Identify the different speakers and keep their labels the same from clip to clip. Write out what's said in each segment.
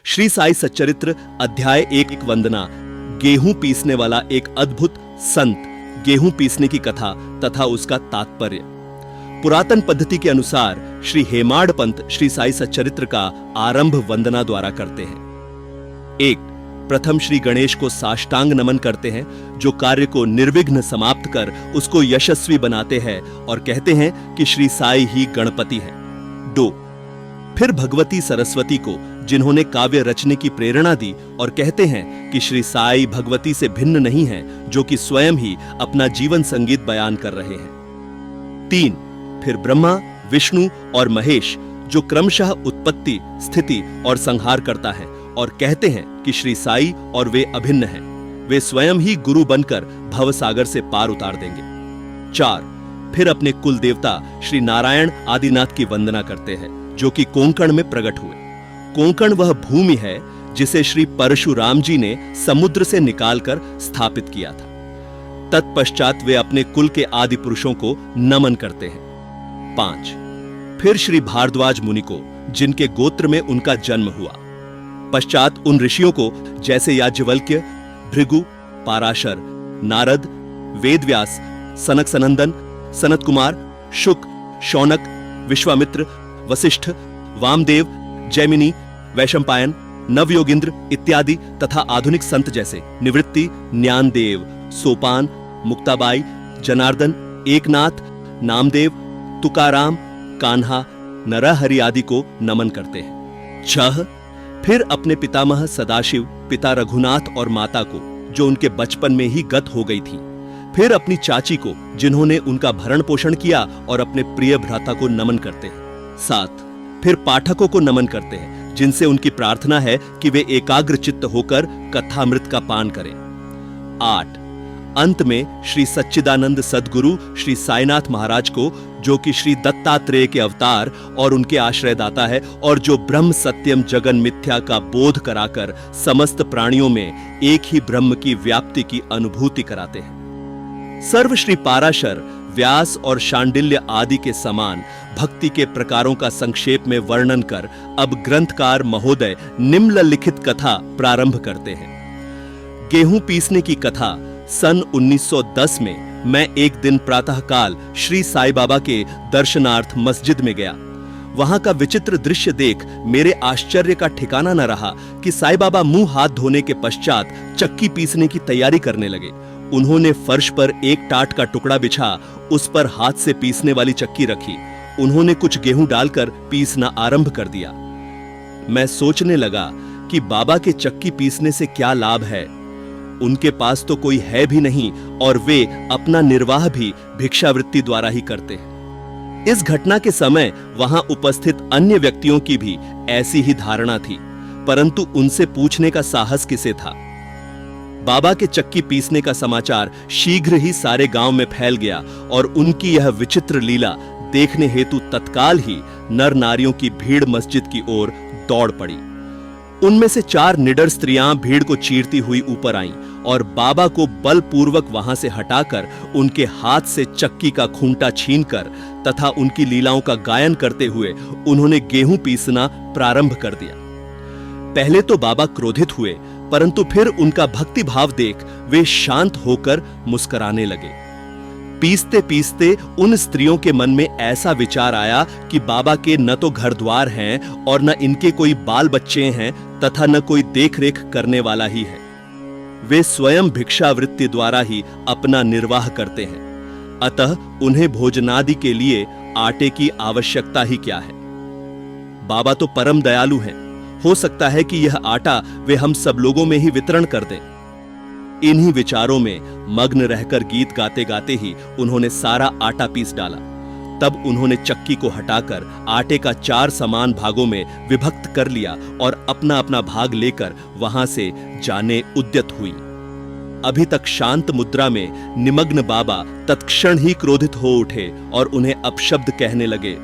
Speaker 1: श्री साई सच्चरित्र अध्याय 1 वंदना। गेहूं पीसने वाला एक अद्भुत संत, गेहूं पीसने की कथा तथा उसका तात्पर्य। पुरातन पद्धति के अनुसार श्री हेमाड़ पंत श्री साई सच्चरित्र का आरंभ वंदना द्वारा करते हैं। 1. प्रथम श्री गणेश को साष्टांग नमन करते हैं, जो कार्य को निर्विघ्न समाप्त कर उसको यशस्वी बनाते हैं और कहते हैं कि श्री साई ही गणपति हैं। 2. फिर भगवती सरस्वती को, जिन्होंने काव्य रचने की प्रेरणा दी, और कहते हैं कि श्री साई भगवती से भिन्न नहीं हैं, जो कि स्वयं ही अपना जीवन संगीत बयान कर रहे हैं। 3. फिर ब्रह्मा, विष्णु और महेश, जो क्रमशः उत्पत्ति, स्थिति और संहार करता है, और कहते हैं कि श्री साई और वे अभिन्न हैं, वे स्वयं ही गुरु बनकर भव सागर से पार उतार देंगे। 4. फिर अपने कुल देवता श्री नारायण आदिनाथ की वंदना करते हैं, जो कि कोंकण में प्रकट हुए। कोंकण वह भूमि है जिसे श्री परशुराम जी ने समुद्र से निकालकर स्थापित किया था। तत्पश्चात वे अपने कुल के आदि पुरुषों को नमन करते हैं। 5. फिर श्री भारद्वाज मुनि को, जिनके गोत्र में उनका जन्म हुआ। पश्चात उन ऋषियों को, जैसे याज्ञवल्क्य, भृगु, पाराशर, नारद, वेदव्यास, सनक सनंदन, सनत कुमार, शुक, शौनक, विश्वामित्र, वशिष्ठ, वामदेव, जैमिनी, वैशंपायन, नवयोगिंद्र इत्यादि तथा आधुनिक संत जैसे निवृत्ति, ज्ञानदेव, सोपान, मुक्ताबाई, जनार्दन, एकनाथ, नामदेव, तुकाराम, कान्हा, नरहरि आदि को नमन करते हैं। 6. फिर अपने पितामह सदाशिव, पिता रघुनाथ और माता को, जो उनके बचपन में ही गत हो गई थी। फिर अपनी चाची को, जिन्होंने उनका भरण पोषण किया, और अपने प्रिय भ्राता को नमन करते हैं। 7. फिर पाठकों को नमन करते हैं, जिनसे उनकी प्रार्थना है कि वे एकाग्र चित्त होकर कथामृत का पान करें। 8. अंत में श्री सच्चिदानंद सद्गुरु श्री साईनाथ महाराज को, जो कि श्री दत्तात्रेय के अवतार और उनके आश्रयदाता है, और जो ब्रह्म सत्यम जगन मिथ्या का बोध कराकर समस्त प्राणियों में एक ही ब्रह्म की व्याप्ति की अनुभूति कराते हैं। सर्व श्री पाराशर, व्यास और शांडिल्य आदि के समान भक्ति के प्रकारों का संक्षेप में वर्णन कर अब ग्रंथकार महोदय निम्नलिखित कथा प्रारंभ करते हैं। गेहूं पीसने की कथा। सन 1910 में मैं एक दिन प्रातःकाल श्री साई बाबा के दर्शनार्थ मस्जिद में गया। वहां का विचित्र दृश्य देख मेरे आश्चर्य का ठिकाना न रहा कि साई बाबा मुंह हाथ धोने के पश्चात चक्की पीसने की तैयारी करने लगे। उन्होंने फर्श पर एक टाट का टुकड़ा बिछा, उस पर हाथ से पीसने वाली चक्की रखी। उन्होंने कुछ गेहूं डालकर पीसना आरंभ कर दिया। मैं सोचने लगा कि बाबा के चक्की पीसने से क्या लाभ है। उनके पास तो कोई है भी नहीं, और वे अपना निर्वाह भी भिक्षावृत्ति द्वारा ही करते हैं। इस घटना के समय वहां उपस्थित अन्य व्यक्तियों की भी ऐसी ही धारणा थी, परंतु उनसे पूछने का साहस किसे था। बाबा के चक्की पीसने का समाचार शीघ्र ही सारे गांव में फैल गया, और उनकी यह विचित्र लीला देखने हेतु तत्काल ही नर नारियों की भीड़ मस्जिद की ओर दौड़ पड़ी। उनमें से 4 निडर स्त्रियां भीड़ को चीरती हुई ऊपर आईं, और बाबा को बलपूर्वक वहां से हटाकर उनके हाथ से चक्की का खूंटा छीनकर तथा उनकी लीलाओं का गायन करते हुए उन्होंने गेहूं पीसना प्रारंभ कर दिया। पहले तो बाबा क्रोधित हुए, परंतु फिर उनका भक्ति भाव देख वे शांत होकर मुस्कुराने लगे। पीसते पीसते उन स्त्रियों के मन में ऐसा विचार आया कि बाबा के न तो घर द्वार हैं और न इनके कोई बाल बच्चे हैं तथा न कोई देख रेख करने वाला ही है। वे स्वयं भिक्षावृत्ति द्वारा ही अपना निर्वाह करते हैं, अतः उन्हें भोजनादि के लिए आटे की आवश्यकता ही क्या है। बाबा तो परम दयालु हैं, हो सकता है कि यह आटा वे हम सब लोगों में ही वितरण कर दें। इन्हीं विचारों में मग्न रहकर गीत गाते गाते ही उन्होंने सारा आटा पीस डाला। तब उन्होंने चक्की को हटाकर आटे का 4 समान भागों में विभक्त कर लिया, और अपना अपना भाग लेकर वहां से जाने उद्यत हुई। अभी तक शांत मुद्रा में निमग्न बाबा तत्क्षण ही क्रोधित हो उठे और उन्हें अपशब्द कहने लगे।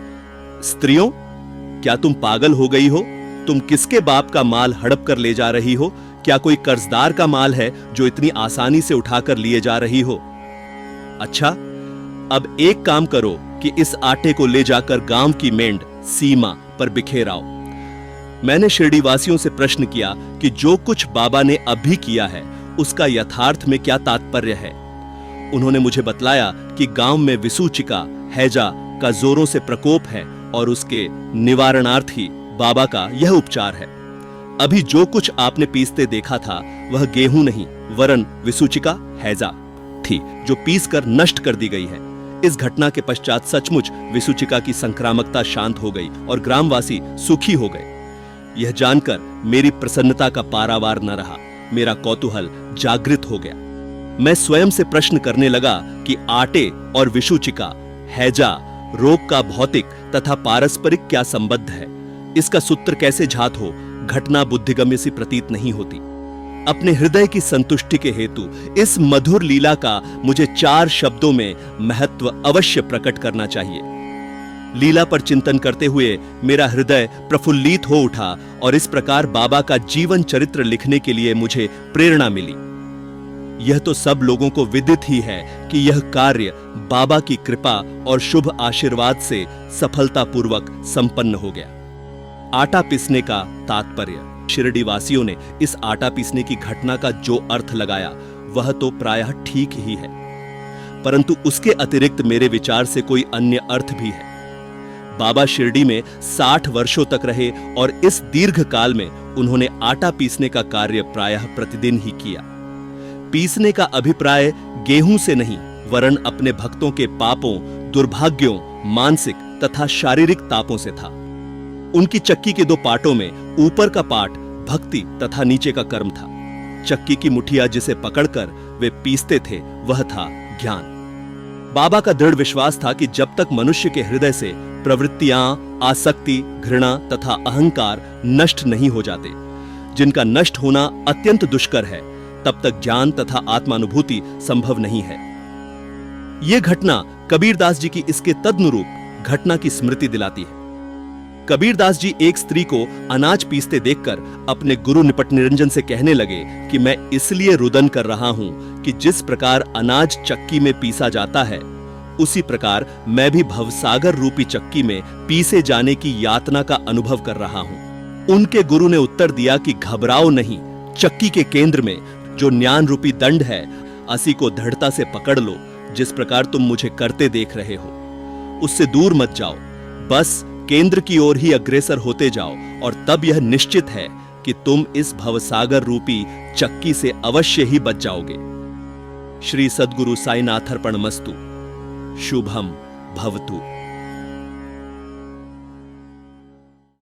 Speaker 1: स्त्रियों, क्या तुम पागल हो गई हो? तुम किसके बाप का माल हड़प कर ले जा रही हो? क्या कोई कर्जदार का माल है जो इतनी आसानी से उठाकर लिए जा रही हो? अच्छा, अब एक काम करो कि इस आटे को ले जाकर गांव की मेंढ सीमा पर बिखेराओ। मैंने शिरडीवासियों से प्रश्न किया कि जो कुछ बाबा ने अभी किया है उसका यथार्थ में क्या तात्पर्य है। उन्होंने मुझे बतलाया कि गांव में विसूचिका, हैजा का जोरों से प्रकोप है और उसके निवारणार्थ ही बाबा का यह उपचार है। अभी जो कुछ आपने पीसते देखा था वह गेहूं नहीं वरन विसूचिका, हैजा थी जो पीस कर नष्ट कर दी गई है। इस घटना के पश्चात सचमुच विसूचिका की संक्रामकता शांत हो गई और ग्रामवासी सुखी हो गए। यह जानकर मेरी प्रसन्नता का पारावार न रहा। मेरा कौतूहल जागृत हो गया। मैं स्वयं से प्रश्न करने लगा कि आटे और विसूचिका, हैजा रोग का भौतिक तथा पारस्परिक क्या संबंध है। इसका सूत्र कैसे झात हो, घटना बुद्धिगम्य सी प्रतीत नहीं होती। अपने हृदय की संतुष्टि के हेतु इस मधुर लीला का मुझे 4 शब्दों में महत्व अवश्य प्रकट करना चाहिए। लीला पर चिंतन करते हुए मेरा हृदय प्रफुल्लित हो उठा और इस प्रकार बाबा का जीवन चरित्र लिखने के लिए मुझे प्रेरणा मिली। यह तो सब लोगों को विदित ही है कि यह कार्य बाबा की कृपा और शुभ आशीर्वाद से सफलतापूर्वक संपन्न हो गया। आटा पीसने का तात्पर्य। शिरडी वासियों ने इस आटा पीसने की घटना का जो अर्थ लगाया वह तो प्रायः ठीक ही है, परंतु उसके अतिरिक्त मेरे विचार से कोई अन्य अर्थ भी है। बाबा शिरडी में 60 वर्षों तक रहे और इस दीर्घ काल में उन्होंने आटा पीसने का कार्य प्रायः प्रतिदिन ही किया। पीसने का अभिप्राय गेहूं से नहीं वरन अपने भक्तों के पापों, दुर्भाग्यों, मानसिक तथा शारीरिक तापों से था। उनकी चक्की के 2 पाटों में ऊपर का पाट भक्ति तथा नीचे का कर्म था। चक्की की मुठिया जिसे पकड़कर वे पीसते थे वह था ज्ञान। बाबा का दृढ़ विश्वास था कि जब तक मनुष्य के हृदय से प्रवृत्तियां, आसक्ति, घृणा तथा अहंकार नष्ट नहीं हो जाते, जिनका नष्ट होना अत्यंत दुष्कर है, तब तक ज्ञान तथा आत्मानुभूति संभव नहीं है। यह घटना कबीरदास जी की इसके तदनुरूप घटना की स्मृति दिलाती है। कबीरदास जी एक स्त्री को अनाज पीसते देखकर अपने गुरु निपट निरंजन से कहने लगे कि मैं इसलिए रुदन कर रहा हूं कि जिस प्रकार अनाज चक्की में पीसा जाता है उसी प्रकार मैं भी भवसागर रूपी चक्की में पीसे जाने की यातना का अनुभव कर रहा हूं। उनके गुरु ने उत्तर दिया कि घबराओ नहीं, चक्की के केंद्र में जो ज्ञान रूपी दंड है असी को दृढ़ता से पकड़ लो। जिस प्रकार तुम मुझे करते देख रहे हो उससे दूर मत जाओ, बस केंद्र की ओर ही अग्रसर होते जाओ और तब यह निश्चित है कि तुम इस भवसागर रूपी चक्की से अवश्य ही बच जाओगे। श्री सद्गुरु साईनाथर्पणमस्तु। शुभम भवतु।